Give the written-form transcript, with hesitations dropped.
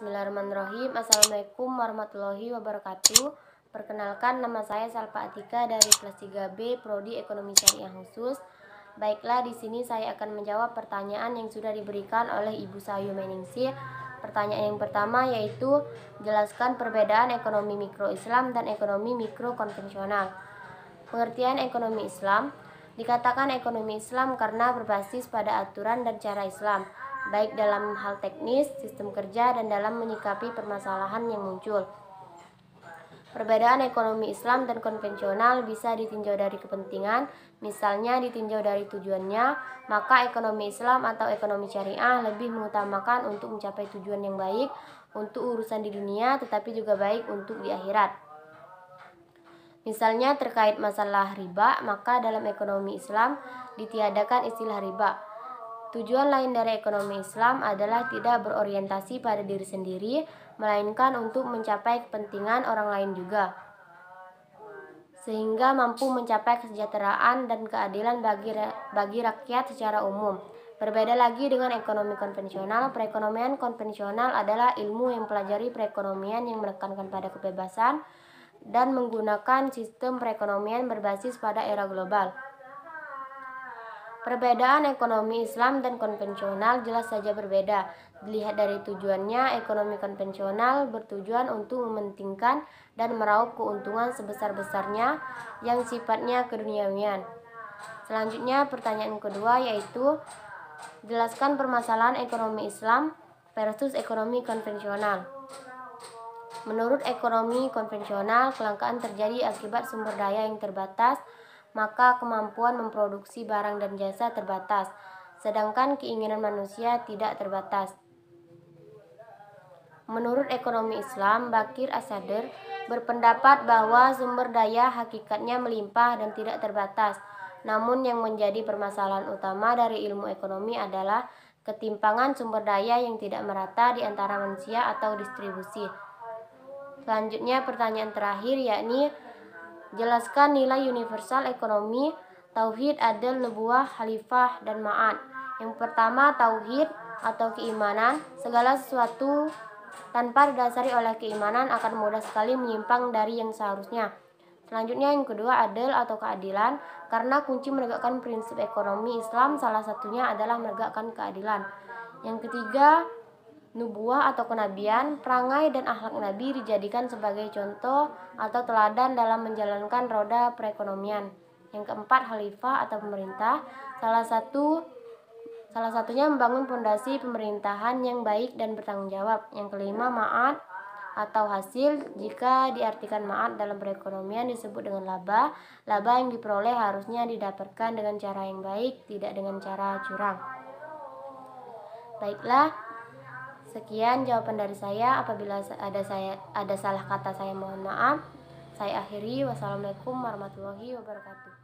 Bismillahirrahmanirrahim. Assalamualaikum warahmatullahi wabarakatuh. Perkenalkan, nama saya Salfa Atika dari kelas 3B Prodi Ekonomi Syariah Khusus. Baiklah, di sini saya akan menjawab pertanyaan yang sudah diberikan oleh Ibu Sayu Meningsih. Pertanyaan yang pertama yaitu, jelaskan perbedaan ekonomi mikro Islam dan ekonomi mikro konvensional. Pengertian ekonomi Islam: dikatakan ekonomi Islam karena berbasis pada aturan dan cara Islam, baik dalam hal teknis, sistem kerja, dan dalam menyikapi permasalahan yang muncul. Perbedaan ekonomi Islam dan konvensional bisa ditinjau dari kepentingan, misalnya ditinjau dari tujuannya, maka ekonomi Islam atau ekonomi syariah lebih mengutamakan untuk mencapai tujuan yang baik untuk urusan di dunia, tetapi juga baik untuk di akhirat. Misalnya terkait masalah riba, maka dalam ekonomi Islam ditiadakan istilah riba. Tujuan lain dari ekonomi Islam adalah tidak berorientasi pada diri sendiri, melainkan untuk mencapai kepentingan orang lain juga, sehingga mampu mencapai kesejahteraan dan keadilan bagi rakyat secara umum. Berbeda lagi dengan ekonomi konvensional. Perekonomian konvensional adalah ilmu yang mempelajari perekonomian yang menekankan pada kebebasan dan menggunakan sistem perekonomian berbasis pada era global. Perbedaan ekonomi Islam dan konvensional jelas saja berbeda. Dilihat dari tujuannya, ekonomi konvensional bertujuan untuk mementingkan dan meraup keuntungan sebesar-besarnya yang sifatnya keduniawian. Selanjutnya, pertanyaan kedua yaitu, jelaskan permasalahan ekonomi Islam versus ekonomi konvensional. Menurut ekonomi konvensional, kelangkaan terjadi akibat sumber daya yang terbatas, maka kemampuan memproduksi barang dan jasa terbatas, sedangkan keinginan manusia tidak terbatas. Menurut ekonomi Islam, Bakir As-Sadr berpendapat bahwa sumber daya hakikatnya melimpah dan tidak terbatas. Namun yang menjadi permasalahan utama dari ilmu ekonomi adalah ketimpangan sumber daya yang tidak merata di antara manusia atau distribusi. Selanjutnya, pertanyaan terakhir yakni, jelaskan nilai universal ekonomi, tauhid, adil, nubuwah, khalifah, dan ma'ad. Yang pertama, tauhid atau keimanan. Segala sesuatu tanpa didasari oleh keimanan akan mudah sekali menyimpang dari yang seharusnya. Selanjutnya, yang kedua, adil atau keadilan. Karena kunci menegakkan prinsip ekonomi Islam salah satunya adalah menegakkan keadilan. Yang ketiga, nubuwah atau kenabian. Perangai dan akhlak Nabi dijadikan sebagai contoh atau teladan dalam menjalankan roda perekonomian. Yang keempat, khalifah atau pemerintah. Salah satunya membangun fondasi pemerintahan yang baik dan bertanggung jawab. Yang kelima, ma'ad atau hasil. Jika diartikan ma'ad dalam perekonomian disebut dengan laba. Laba yang diperoleh harusnya didapatkan dengan cara yang baik, tidak dengan cara curang. Baiklah, sekian jawaban dari saya. Apabila ada salah kata, saya mohon maaf. Saya akhiri. Wassalamualaikum warahmatullahi wabarakatuh.